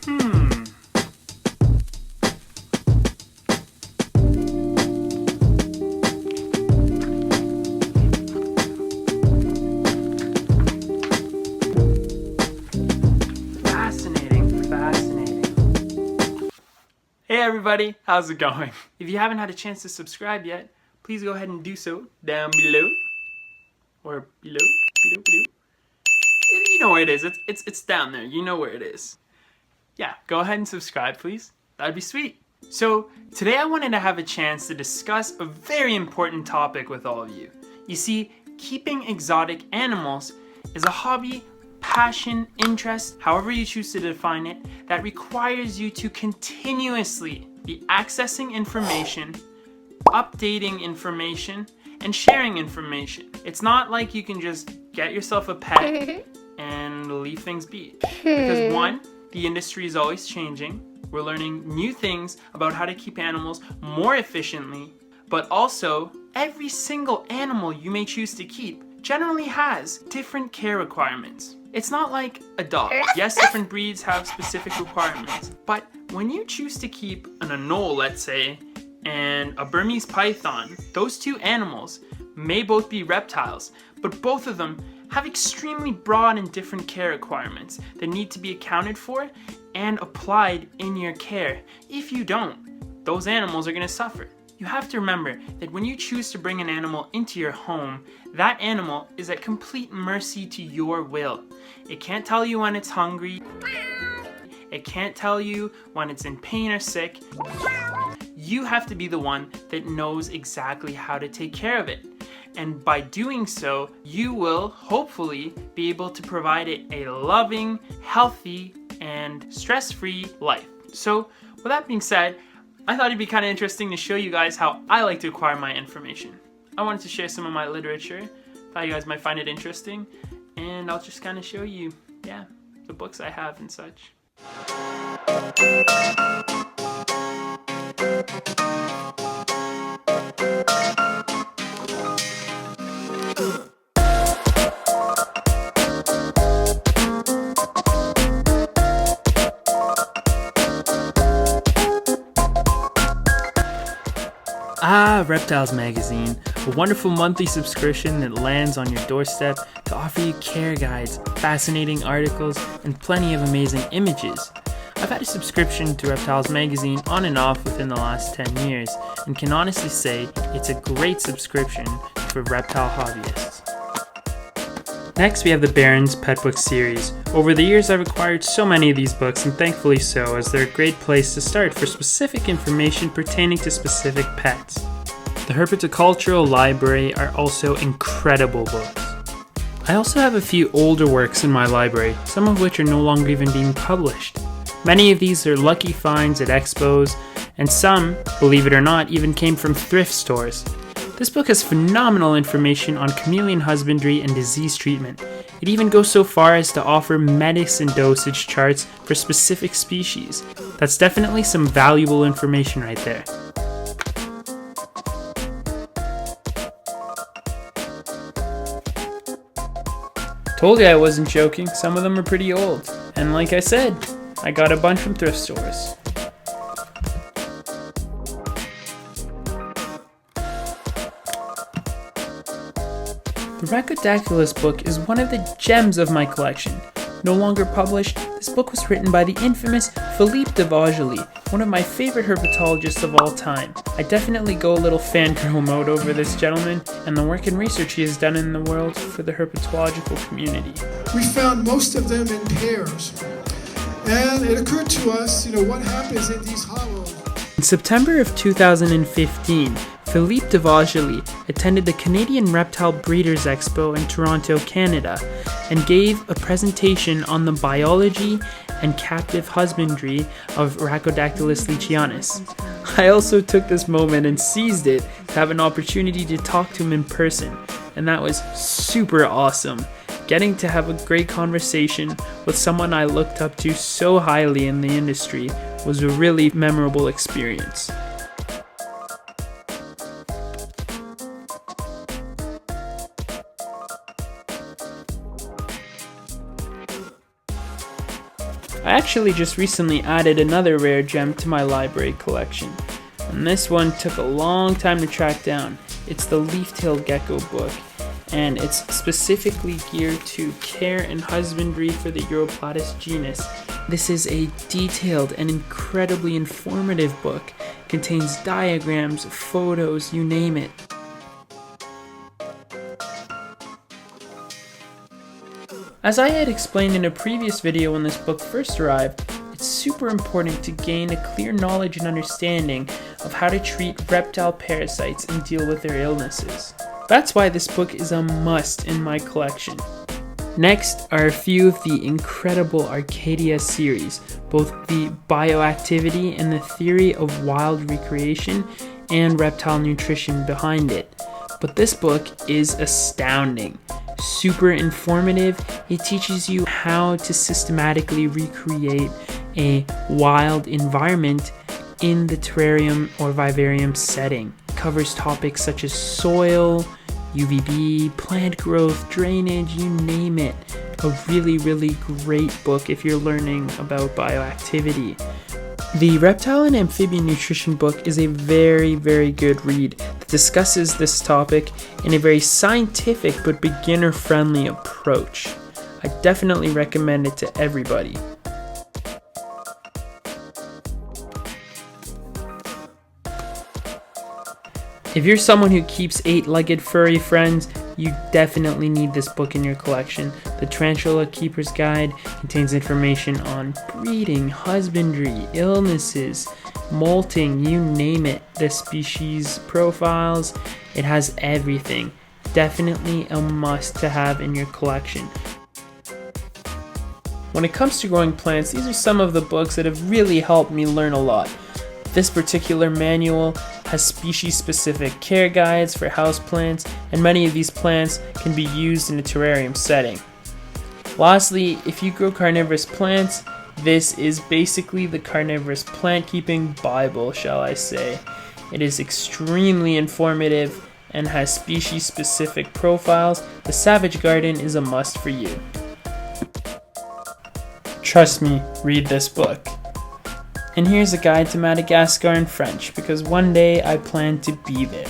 Hey everybody, how's it going? If you haven't had a chance to subscribe yet, please go ahead and do so down below. Or below. You know where it is. It's down there. You know where it is. Yeah, go ahead and subscribe, please. That'd be sweet. So today I wanted to have a chance to discuss a very important topic with all of you. You see, keeping exotic animals is a hobby, passion, interest, however you choose to define it, that requires you to continuously be accessing information, updating information, and sharing information. It's not like you can just get yourself a pet and leave things be. Because one, the industry is always changing. We're learning new things about how to keep animals more efficiently, but also every single animal you may choose to keep generally has different care requirements. It's not like a dog. Yes, different breeds have specific requirements, but when you choose to keep an anole, let's say, and a Burmese python, those two animals may both be reptiles, but both of them have extremely broad and different care requirements that need to be accounted for and applied in your care. If you don't, those animals are going to suffer. You have to remember that when you choose to bring an animal into your home, that animal is at complete mercy to your will. It can't tell you when it's hungry. It can't tell you when it's in pain or sick. You have to be the one that knows exactly how to take care of it. And by doing so, you will hopefully be able to provide it a loving, healthy, and stress-free life. So with that being said, I thought it'd be kind of interesting to show you guys how I like to acquire my information. I wanted to share some of my literature. Thought you guys might find it interesting. And I'll just kind of show you, the books I have and such. Reptiles magazine, a wonderful monthly subscription that lands on your doorstep to offer you care guides, fascinating articles, and plenty of amazing images. I've had a subscription to Reptiles magazine on and off within the last 10 years, and can honestly say it's a great subscription for reptile hobbyists. Next, we have the Barron's Pet Book series. Over the years, I've acquired so many of these books, and thankfully so, as they're a great place to start for specific information pertaining to specific pets. The Herpetocultural Library are also incredible books. I also have a few older works in my library, some of which are no longer even being published. Many of these are lucky finds at expos, and some, believe it or not, even came from thrift stores. This book has phenomenal information on chameleon husbandry and disease treatment. It even goes so far as to offer medicine dosage charts for specific species. That's definitely some valuable information right there. Told you I wasn't joking, some of them are pretty old. And like I said, I got a bunch from thrift stores. The Reptiliatus book is one of the gems of my collection. No longer published, this book was written by the infamous Philippe de Vaugelis, one of my favorite herpetologists of all time. I definitely go a little fangirl mode over this gentleman and the work and research he has done in the world for the herpetological community. We found most of them in pairs, and it occurred to us, what happens in these hollows. In September of 2015, Philippe de Vaugelis attended the Canadian Reptile Breeders Expo in Toronto, Canada, and gave a presentation on the biology and captive husbandry of Rhacodactylus leachianus. I also took this moment and seized it to have an opportunity to talk to him in person, and that was super awesome. Getting to have a great conversation with someone I looked up to so highly in the industry was a really memorable experience. I actually just recently added another rare gem to my library collection, and this one took a long time to track down. It's the leaf-tailed gecko book, and it's specifically geared to care and husbandry for the Reptiliatus genus. This is a detailed and incredibly informative book. It contains diagrams, photos, you name it. As I had explained in a previous video when this book first arrived, it's super important to gain a clear knowledge and understanding of how to treat reptile parasites and deal with their illnesses. That's why this book is a must in my collection. Next are a few of the incredible Arcadia series, both the bioactivity and the theory of wild recreation and reptile nutrition behind it. But this book is astounding. Super informative, it teaches you how to systematically recreate a wild environment in the terrarium or vivarium setting. It covers topics such as soil, UVB, plant growth, drainage, you name it. A really great book if you're learning about bioactivity. The Reptile and Amphibian Nutrition book is a very good read that discusses this topic in a very scientific but beginner-friendly approach. I definitely recommend it to everybody. If you're someone who keeps 8-legged furry friends, you definitely need this book in your collection. The Tarantula Keeper's Guide contains information on breeding, husbandry, illnesses, molting, you name it. The species profiles, it has everything. Definitely a must to have in your collection. When it comes to growing plants, these are some of the books that have really helped me learn a lot. This particular manual has species-specific care guides for houseplants, and many of these plants can be used in a terrarium setting. Lastly, if you grow carnivorous plants, this is basically the carnivorous plant keeping Bible, shall I say. It is extremely informative and has species-specific profiles. The Savage Garden is a must for you. Trust me, read this book. And here's a guide to Madagascar in French, because one day I plan to be there.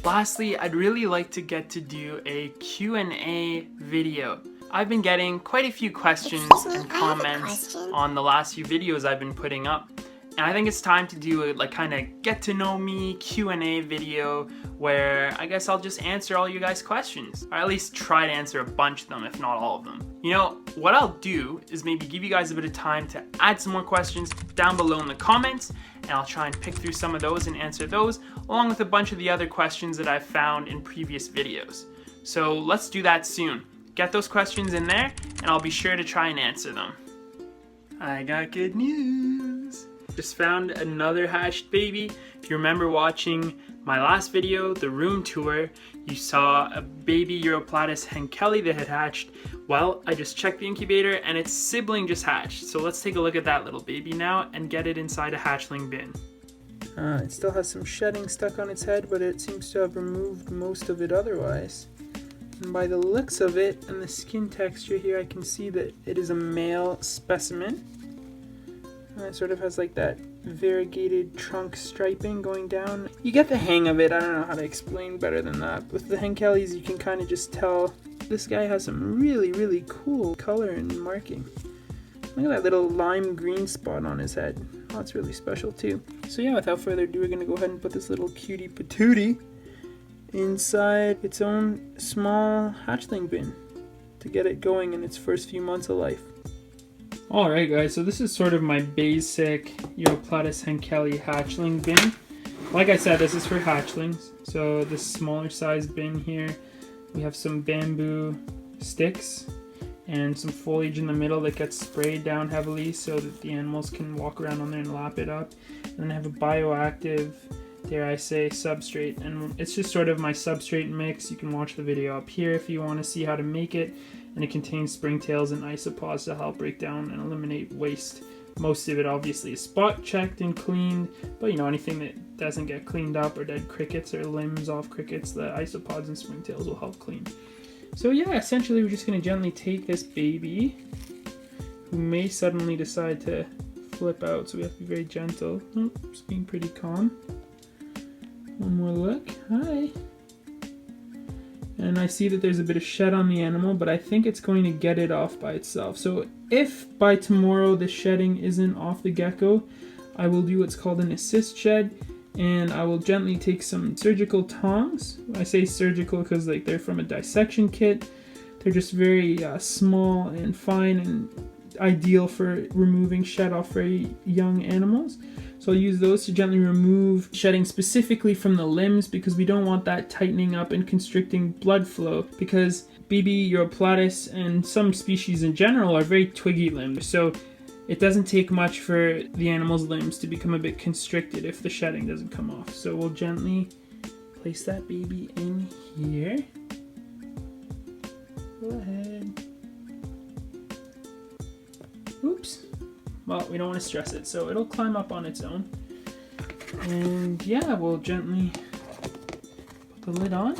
Lastly, I'd really like to get to do a Q&A video. I've been getting quite a few questions and comments on the last few videos I've been putting up. And I think it's time to do a kind of get to know me Q&A video where I guess I'll just answer all you guys' questions. Or at least try to answer a bunch of them, if not all of them. You know, what I'll do is maybe give you guys a bit of time to add some more questions down below in the comments, and I'll try and pick through some of those and answer those, along with a bunch of the other questions that I've found in previous videos. So let's do that soon. Get those questions in there, and I'll be sure to try and answer them. I got good news. Just found another hatched baby. If you remember watching my last video, the room tour, you saw a baby Reptiliatus henkeli that had hatched. Well, I just checked the incubator and its sibling just hatched. So let's take a look at that little baby now and get it inside a hatchling bin. It still has some shedding stuck on its head, but it seems to have removed most of it otherwise. And by the looks of it and the skin texture here, I can see that it is a male specimen. It sort of has like that variegated trunk striping going down. You get the hang of it. I don't know how to explain better than that. With the henkelis, you can kind of just tell this guy has some really cool color and marking. Look at that little lime green spot on his head. Oh, that's really special too. So yeah, without further ado, we're gonna go ahead and put this little cutie patootie inside its own small hatchling bin to get it going in its first few months of life. Alright guys, so this is sort of my basic Reptiliatus henkeli hatchling bin. Like I said, this is for hatchlings. So this smaller size bin here, we have some bamboo sticks and some foliage in the middle that gets sprayed down heavily so that the animals can walk around on there and lap it up. And then I have a bioactive, dare I say, substrate. And it's just sort of my substrate mix. You can watch the video up here if you want to see how to make it. And it contains springtails and isopods to help break down and eliminate waste. Most of it obviously is spot checked and cleaned, but you know, anything that doesn't get cleaned up or dead crickets or limbs off crickets, the isopods and springtails will help clean. So yeah, essentially we're just going to gently take this baby, who may suddenly decide to flip out, so we have to be very gentle. Oh, just being pretty calm. One more look. Hi. And I see that there's a bit of shed on the animal, but I think it's going to get it off by itself. So if by tomorrow the shedding isn't off the gecko, I will do what's called an assist shed, and I will gently take some surgical tongs. I say surgical because like they're from a dissection kit. They're just very small and fine and ideal for removing shed off very young animals. So I'll use those to gently remove shedding specifically from the limbs, because we don't want that tightening up and constricting blood flow, because BB, Reptiliatus, and some species in general are very twiggy limbed. So it doesn't take much for the animal's limbs to become a bit constricted if the shedding doesn't come off. So we'll gently place that baby in here. Go ahead. Oops. Well, we don't want to stress it, so it'll climb up on its own. And yeah, we'll gently put the lid on.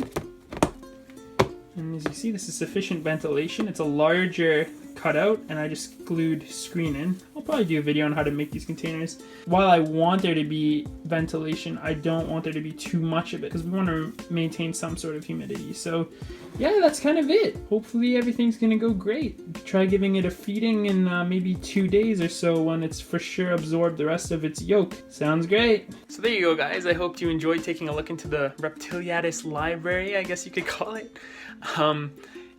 And as you see, this is sufficient ventilation. It's a larger cutout, and I just glued screen in. I'll probably do a video on how to make these containers. While I want there to be ventilation, I don't want there to be too much of it, because we want to maintain some sort of humidity. So yeah, that's kind of it. Hopefully everything's gonna go great. Try giving it a feeding in maybe 2 days or so, when it's for sure absorbed the rest of its yolk. Sounds great. So there you go, guys. I hope you enjoyed taking a look into the Reptiliatus library, I guess you could call it.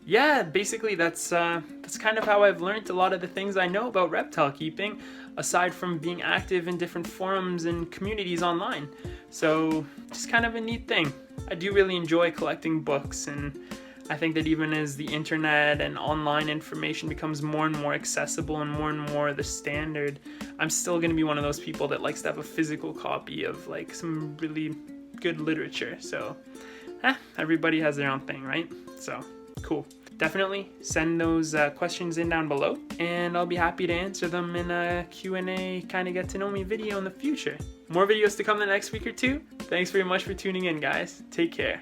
Yeah, basically that's kind of how I've learned a lot of the things I know about reptile keeping, aside from being active in different forums and communities online. So just kind of a neat thing. I do really enjoy collecting books, and I think that even as the internet and online information becomes more and more accessible and more the standard, I'm still going to be one of those people that likes to have a physical copy of like some really good literature. So everybody has their own thing, right? So cool. Definitely send those questions in down below, and I'll be happy to answer them in a Q&A kind of get to know me video in the future. More videos to come the next week or two. Thanks very much for tuning in, guys. Take care.